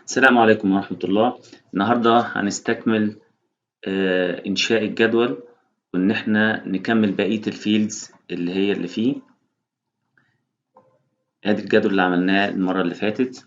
السلام عليكم ورحمة الله. النهاردة هنستكمل إنشاء الجدول، وإن إحنا نكمل بقية الفيلدز اللي فيه. آدي الجدول اللي عملناه المرة اللي فاتت.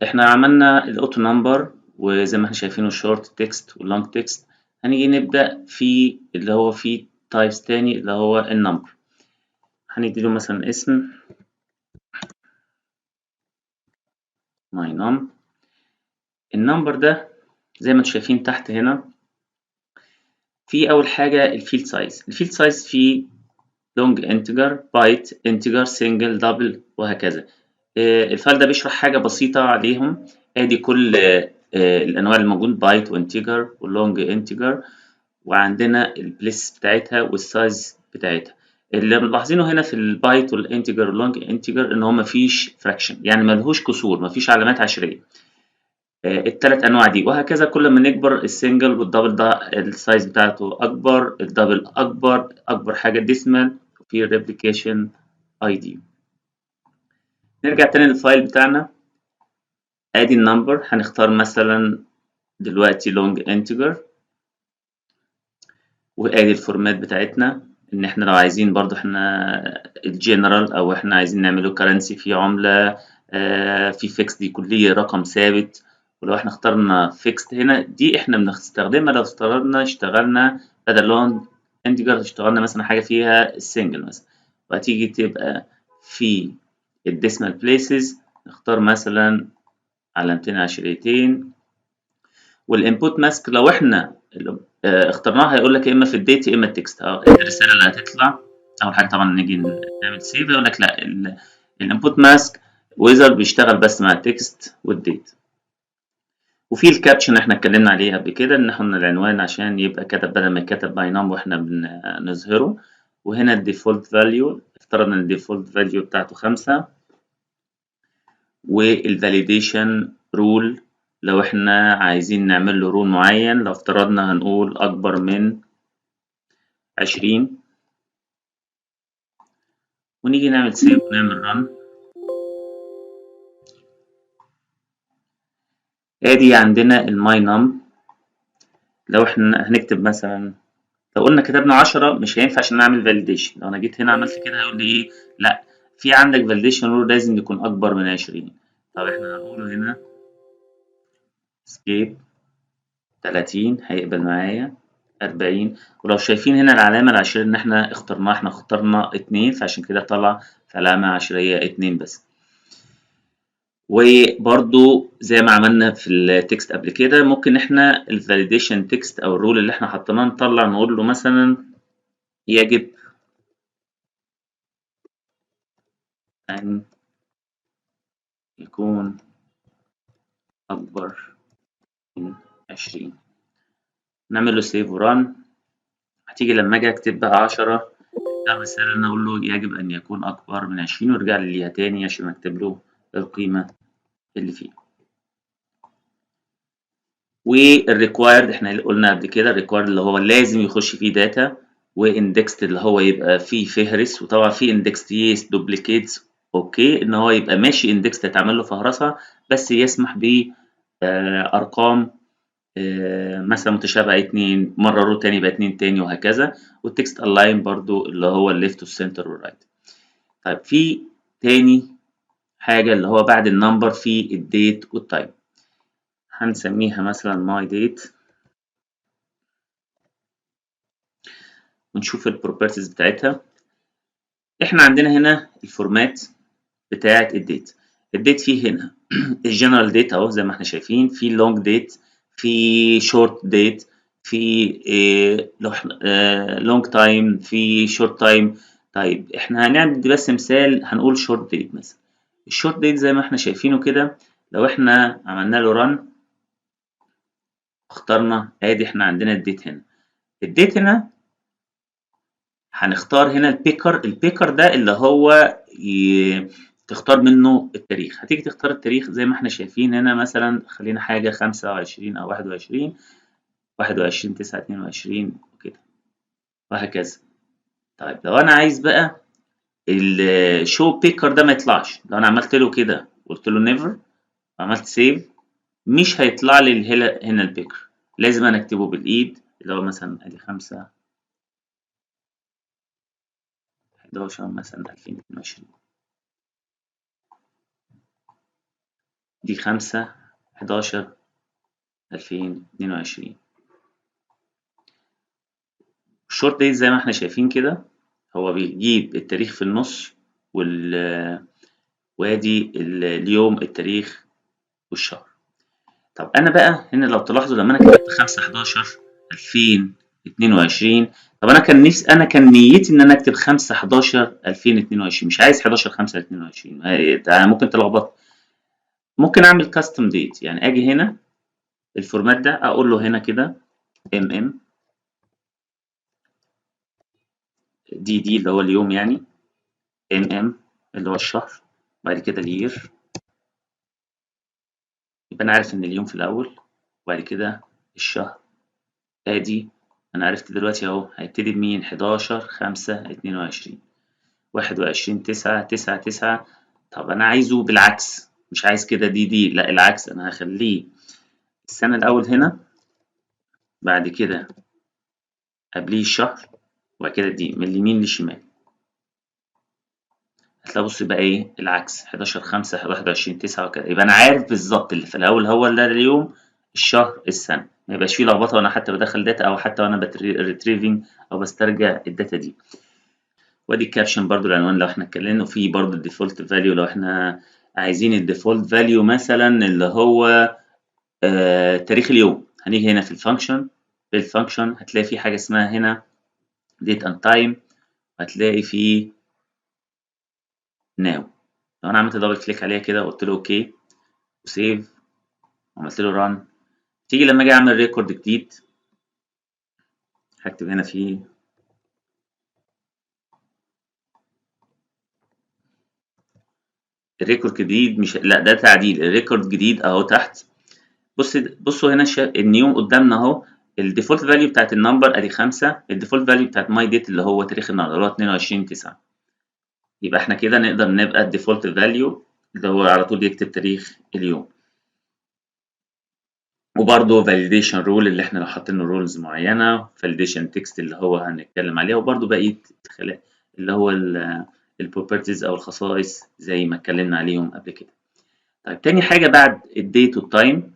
إحنا عملنا الأوتو نمبر، وزي ما إحنا شايفينه شورت تكست واللونج تكست. هنيجي نبدأ في اللي هو فيه تايبس تاني اللي هو النمبر. هنديله مثلا اسم my num. النمبر ده زي ما انتم شايفين تحت هنا، في أول حاجة الفيلد سايز. الفيلد سايز فيه لونج انتجر، بايت، انتجر، سنجل، دبل، وهكذا. الفايل ده بيشرح حاجة بسيطة عليهم. ادي كل الانواع الموجود، بايت وانتجر ولونج انتجر، وعندنا البليس بتاعتها والسايز بتاعتها. اللي ملاحظينه هنا في البايت والانتجر واللونج انتجر ان هو مفيش فراكشن، يعني ملهوش كسور، مفيش علامات عشرية. الثلاث انواع دي وهكذا. كل ما نكبر السنجل والدبل ده السايز بتاعته اكبر، الدبل اكبر حاجه ديسمال، وفي ريبليكيشن اي دي. نرجع تاني للفايل بتاعنا. ادي النمبر، هنختار مثلا دلوقتي لونج انتجر، وادي الفورمات بتاعتنا. ان احنا لو عايزين برضو احنا الجنرال، او احنا عايزين نعمله كرنسي في عمله في فيكس، دي كلية رقم ثابت. ولو احنا اخترنا فيكس هنا، دي احنا بنستخدمها لو اشتغلنا بدل لون انتجر، اشتغلنا مثلا حاجة فيها السنجل مثلا، وهتيجي تبقى في الديسمال بليسز نختار مثلا علامتين عشريتين. والانبوت ماسك لو احنا اخترناها هيقول لك يا اما في الديت يا اما التكست، الرسالة اللي هتطلع. اول حاجة طبعا نيجي نعمل سيف، يقول لك لا، الانبوت ماسك ويزر بيشتغل بس مع التكست والديت. وفي الكابشن احنا اتكلمنا عليه قبل كده، ان احنا العنوان عشان يبقى كتب بدل ما يكتب باي نام واحنا بنظهره. وهنا الديفولت فاليو، افترضنا ان الديفولت فاليو بتاعته 5. والفاليديشن رول لو احنا عايزين نعمل له رول معين، لو افترضنا هنقول اكبر من 20. ونيجي نعمل سيف ونعمل رن. ادي عندنا الماي نم. لو احنا هنكتب مثلا، لو قلنا كتبنا 10 مش هينفع عشان نعمل فاليديشن. لو انا جيت هنا عملت كده هيقول لي ايه؟ لا، في عندك فاليديشن رول لازم يكون اكبر من 20. طب احنا هنقوله هنا اسكيب 30 هيقبل معايا 40. ولو شايفين هنا العلامة العشرية ان احنا اخترناها، احنا اخترنا 2 فعشان كده طلع في علامة عشرية 2 بس. وبرضو زي ما عملنا في التكست قبل كده، ممكن احنا الفاليديشن تكست او الرول اللي احنا حطيناه نطلع نقول له مثلا يجب ان يكون اكبر من 20. نعمل له سيف وران. هتيجي لما اجي اكتب بقى 10، ده الرسالة اللي انا اقول له يجب ان يكون اكبر من 20، ويرجع لي ليها تاني عشان اكتب له القيمة اللي فيه. والريكوايرد احنا قلنا قبل كده، الريكوايرد اللي هو لازم يخش فيه داتا، واندكست اللي هو يبقى فيه فهرس. وطبعا في اندكست يس دوبليكيتس اوكي، ان هو يبقى ماشي اندكس تتعمل له فهرسة، بس يسمح ب ارقام مثلا متشابهة 2 مرة، رو تاني يبقى 2 تاني، وهكذا. والتكست الاين برضو اللي هو الليفت والسنتر والرايت. طيب في تاني حاجة اللي هو بعد النمبر في الديت والتايم. هنسميها مثلا ماي ديت، ونشوف البروبرتيز بتاعتها. احنا عندنا هنا الفورمات بتاعة الديت. الديت فيه هنا الجنرال ديت اهو زي ما احنا شايفين، في لونج ديت، في شورت ديت، في لونج تايم، في شورت تايم. طيب احنا هنعمل بس مثال، هنقول شورت ديت مثلا. الشورت ديت زي ما احنا شايفينه كده، لو احنا عملنا له رن اخترنا، ادي احنا عندنا الديت هنا. الديت هنا هنختار هنا البيكر ده اللي هو تختار منه التاريخ. هتيجي تختار التاريخ زي ما احنا شايفين هنا، مثلا خلينا حاجة 25 أو 21، 21 9 22 وكده وهكذا. طيب لو أنا عايز بقى الشو بيكر ده ما يطلعش، لو أنا عملت له كده قلت له نيفر، عملت سيف مش هيطلع لي هنا البيكر، لازم انا اكتبه بالايد، اللي هو مثلا ادي 5/11 مثلا 2022، دي 5/11/2022. الشورت دايز زي ما احنا شايفين كده، هو بيجيب التاريخ في النص وادي اليوم التاريخ والشهر. طب انا بقى هنا لو تلاحظوا لما انا كتبت 5/11/2022، طب انا كان نيتي ان انا اكتب 5/11/2022، مش عايز 11/5/22. ممكن تلخبط. ممكن اعمل كاستم ديت، يعني اجي هنا الفورمات ده اقول له هنا كده ام دي اللي هو اليوم، يعني ام اللي هو الشهر، بعد كده الير، يبقى انا عارف ان اليوم في الاول، وبعد كده الشهر. ادي انا عرفت دلوقتي اهو هيبتدي بمين، 11/5/22، 21/9/9/9. طب انا عايزه بالعكس، مش عايز كده دي لا العكس، انا هخليه السنة الاول هنا، بعد كده قبليه الشهر، وبعد كده دي من اليمين للشمال. هتلاقي بص بقى ايه العكس، 11/5 21/9 وكده. يبقى انا عارف بالظبط اللي في الاول هو اللي اليوم، الشهر، السنه، ما يبقاش فيه لخبطه وانا حتى بدخل داتا، او حتى وانا ريتريفنج او بسترجع الداتا دي. وادي الكابشن برضو العنوان لو احنا اتكلمنا، وفي برضو الديفولت فاليو لو احنا عايزين الديفولت فاليو مثلا اللي هو تاريخ اليوم. هنيجي هنا في الفانكشن، هتلاقي في حاجه اسمها هنا date and time، هتلاقي في now. لو انا عملت دبل كليك عليها كده وقلت له اوكي وسيف وعملت له ران، تيجي لما اجي اعمل ريكورد جديد هكتب هنا في الريكورد جديد، مش لا ده تعديل، الريكورد جديد اهو تحت. بصوا هنا النيوم قدامنا اهو، الديفولت فاليو بتاعت النمبر ادي 5، الديفولت فاليو بتاعت ماي ديت اللي هو تاريخ النهارده اللي هو 22/9. يبقى احنا كده نقدر نبقى الديفولت فاليو اللي هو على طول يكتب تاريخ اليوم. وبرضه validation rule اللي احنا لو حاطين رولز معينه، validation text اللي هو هنتكلم عليها، وبرضه بقيه اللي هو البروبرتيز او الخصائص زي ما اتكلمنا عليهم قبل كده. طيب تاني حاجه بعد الديت والتايم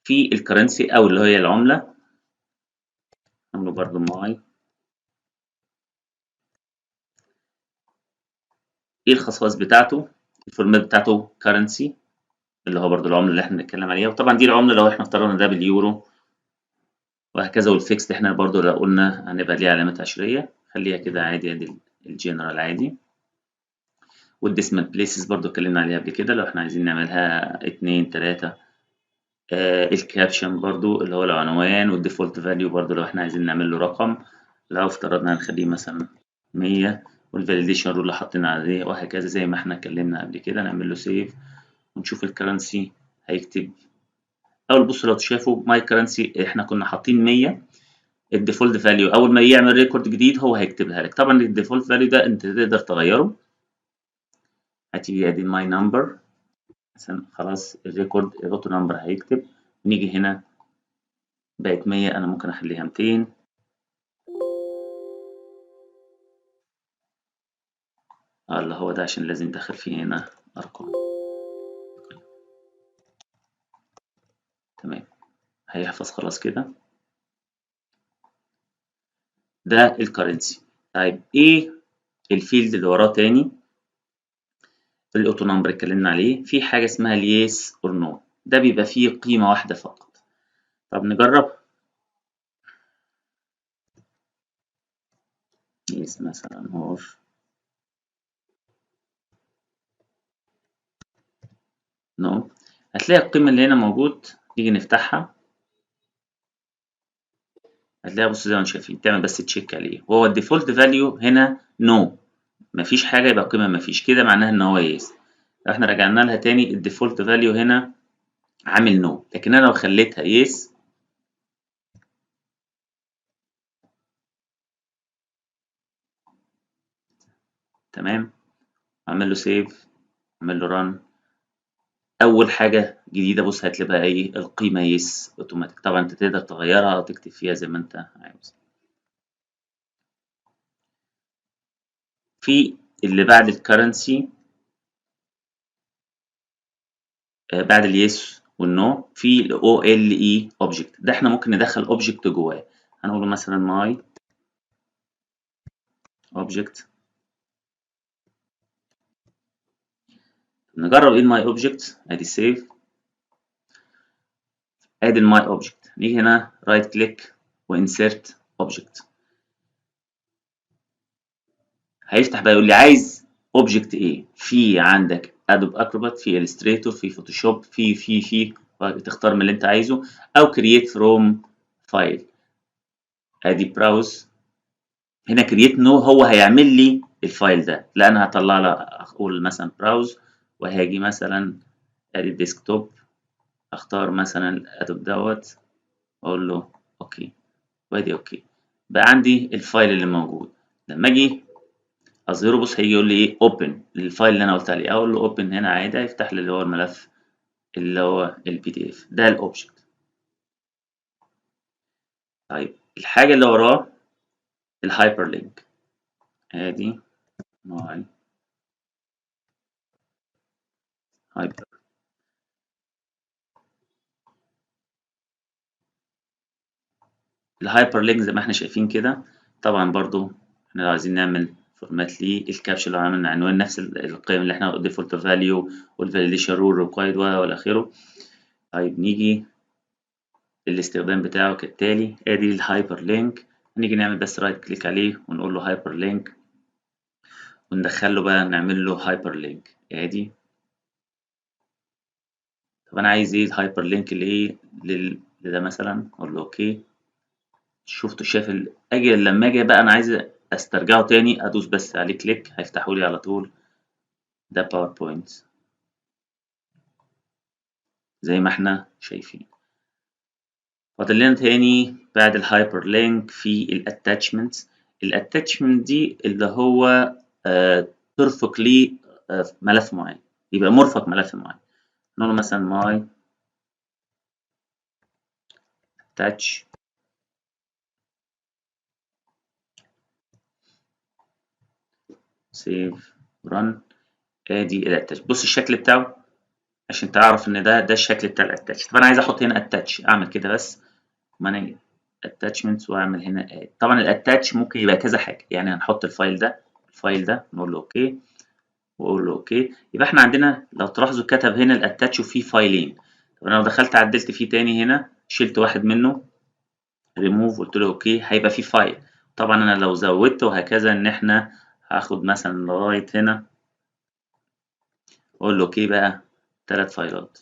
في الكرنسي او اللي هي العمله، عامله برضه ماي. ايه الخصائص بتاعته؟ الفورمات بتاعته كرنسي اللي هو برضه العمله اللي احنا بنتكلم عليها، وطبعا دي العمله لو احنا افترضنا ده باليورو وهكذا. والفيكس احنا برضه لو قلنا هنبقى ليه علامات عشريه، خليها كده عادي، ادي الجنرال عادي. والديسمال بليسز برضو اتكلمنا عليها قبل كده لو احنا عايزين نعملها 2 3. الكابشن برضو اللي هو العنوان، والديفولت فاليو برضو لو احنا عايزين نعمل له رقم، لو افترضنا هنخليه مثلا 100. والفاليديشن رول اللي حاطين عليه، وهكذا زي ما احنا اتكلمنا قبل كده. نعمل له سيف ونشوف الكرنسي هيكتب. اول بص لو شافوا ماي كرنسي احنا كنا حاطين 100، الديفولت فاليو اول ما يعمل ريكورد جديد هو هيكتبها لك. طبعا الديفولت فاليو ده انت تقدر تغيره، هتيجي ادي ماي نمبر مثلا، خلاص الريكورد الاوتو نمبر هيكتب. نيجي هنا بقت 100، انا ممكن اخليها 200. اللي هو ده عشان لازم ندخل فيه هنا ارقام. تمام، هيحفظ خلاص كده. ده الكرنسي. طيب ايه الفيلد اللي وراه تاني؟ الاوتو نمبر اتكلمنا عليه، في حاجه اسمها اليس اور نو، ده بيبقى فيه قيمه واحده فقط. طب نجرب. يس مثلا اور نو، هتلاقي القيمه اللي هنا موجود. نيجي نفتحها هتلاقيها، بص زي ما انتم شايفين، تعمل بس تشيك عليه، وهو الديفولت فاليو هنا نو، مفيش حاجه يبقى قيمه مفيش، كده معناها ان هو يس. لو احنا رجعنا لها تاني الديفولت فاليو هنا عامل نو، لكن انا لو خليتها يس تمام، اعمل له سيف، اعمل له ران، اول حاجه جديده بص هتلاقي بقى ايه القيمه يس اوتوماتيك. طبعا انت تقدر تغيرها او تكتب فيها زي ما انت عاوز. في اللي بعد الكرنسي بعد اليس والنو في الاو ال اي اوبجكت. ده احنا ممكن ندخل اوبجكت جواه. هنقول له مثلا ماي اوبجكت. نجرب ايه الماي اوبجكت. ادي سيف، ادي الماي اوبجكت. نيجي هنا رايت كليك وانسيرت اوبجكت. هيفتح بقى يقول لي عايز اوبجكت ايه. في عندك ادوب اكروبات، في الستريتور، في فوتوشوب، في تختار من اللي انت عايزه، او كرييت فروم فايل. ادي براوز. هنا كرييت نو هو هيعمل لي الفايل ده. لا انا هطلع له اقول مثلا براوز، وهاجي مثلا ادي الديسكتوب، اختار مثلا الادوب دوت واقول له اوكي، وادي اوكي. بقى عندي الفايل اللي موجود. لما اجي اظهره بص هيجي يقول لي ايه اوبن الفايل اللي انا قلت عليه. اقول له اوبن هنا عادي هيفتح لي اللي هو الملف اللي هو البي دي اف. ده الاوبجكت. طيب الحاجه اللي وراه الهايبر لينك. ادي ماي هايبر. الهايبر لينك زي ما احنا شايفين كده. طبعا برضو احنا لو عايزين نعمل فورمات ليه الكابشن لو عملنا عنوان نفس القيم اللي احنا ديفولت فاليو والفاليديشن رول ريكوايرد والى اخره. طيب نيجي الاستخدام بتاعه كالتالي. ادي الهايبر لينك. نيجي نعمل بس رايت كليك عليه ونقول له هايبر لينك، وندخل له بقى نعمل له هايبر لينك. ادي طب انا عايز ايه الهايبر لينك لايه لده مثلا. اقول له اوكي. شفتوا شايف اجي لما اجي بقى انا عايز استرجعه تاني ادوس بس عليه كليك هيفتحوا لي على طول. ده باوربوينت زي ما احنا شايفين. فاضل لنا تاني بعد الهايبر لينك في الاتاتشمنت. الاتاتشمنت دي اللي هو ترفق لي ملف معين، يبقى مرفق ملف معين. نقول له مثلا ماي اتاتش سيف رن. ادي الاتاتش. بص الشكل بتاعه عشان تعرف ان ده الشكل بتاع الاتاتش. طب انا عايز احط هنا اتاتش اعمل كده بس مانج اتاتشمنتس واعمل هنا اد. طبعا الاتاتش ممكن يبقى كذا حاجه، يعني هنحط الفايل ده الفايل ده نقول له اوكي واقول له اوكي. يبقى احنا عندنا لو تلاحظوا كتب هنا الاتاتش وفيه فايلين. طب انا لو دخلت عدلت فيه تاني هنا شلت واحد منه ريموف قلت له اوكي هيبقى فيه فايل. طبعا انا لو زودت وهكذا ان احنا هاخد مثلا لغايه هنا اقول له اوكي بقى 3 فايلات.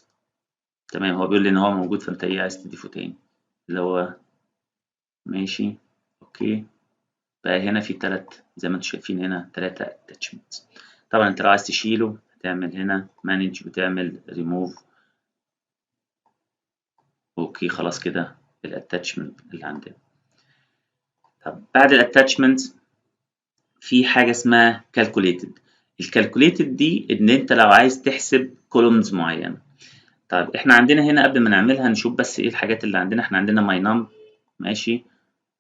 تمام هو بيقول لي ان هو موجود فانت ايه عايز تضيفه تاني اللي هو ماشي اوكي. بقى هنا في زي ما انتم شايفين هنا 3 attachments. طبعا انت لو عايز تشيله هتعمل هنا manage وتعمل remove. اوكي خلاص كده الاتاتشمنت اللي عندنا. طب بعد الاتاتشمنت في حاجه اسمها calculated. الكالكوليتد دي ان انت لو عايز تحسب columns معينه. طيب احنا عندنا هنا قبل ما نعملها نشوف بس ايه الحاجات اللي عندنا. احنا عندنا my num ماشي،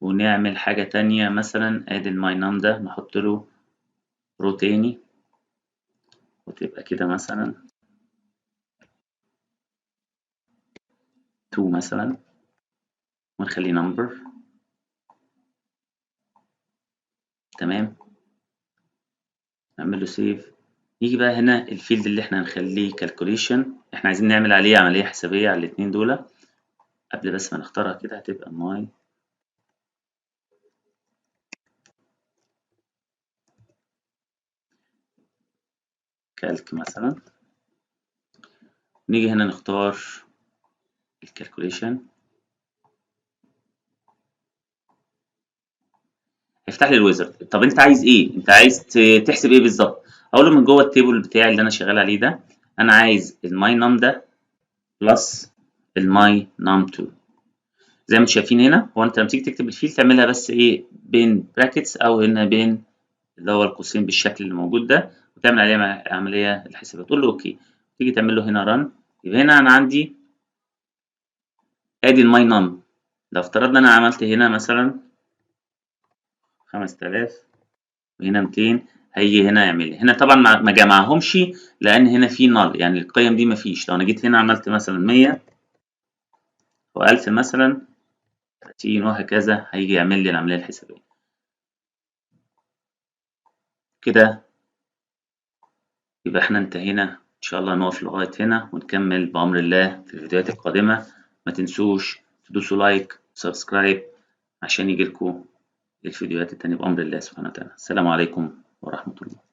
ونعمل حاجه تانية مثلا ادي الماي نم ده نحط له رو تاني وتبقى كده مثلا 2 مثلا ونخليه نمبر. تمام نعمل له سيف. يجي بقى هنا الفيلد اللي احنا هنخليه كالكوليشن. احنا عايزين نعمل عليه عملية حسابية على الاتنين دول. قبل بس ما نختارها كده هتبقى ماي كالك مثلا. نيجي هنا نختار الكالكوليشن هيفتح لي الويزرد. طب انت عايز ايه؟ انت عايز تحسب ايه بالظبط؟ اقول له من جوه التيبل بتاعي اللي انا شغال عليه ده انا عايز الماي نم ده بلس الماي نم 2. زي ما انتم شايفين هنا هو انت لما تيجي تكتب الفيل تعملها بس ايه بين براكتس او هنا بين اللي هو القوسين بالشكل اللي موجود ده وتعمل عليه عمليه الحسابات. تقول له اوكي تيجي تعمل له هنا ران يبقى هنا أنا عندي آدي الماي نم. لو افترضنا أنا عملت هنا مثلا 5000 وهنا 200، هيجي هنا يعمل لي هنا طبعا ما جمعهمش، لأن هنا في نل، يعني القيم دي مفيش. لو أنا جيت هنا عملت مثلا 100 و1000 مثلا 30 وهكذا، هيجي يعمل لي العملية الحسابية كده. يبقى احنا انتهينا. ان شاء الله نقف لغاية هنا ونكمل بأمر الله في الفيديوهات القادمة. ما تنسوش تدوسوا لايك وسبسكرايب عشان يجيلكوا الفيديوهات التانية بأمر الله سبحانه وتعالى. السلام عليكم ورحمة الله.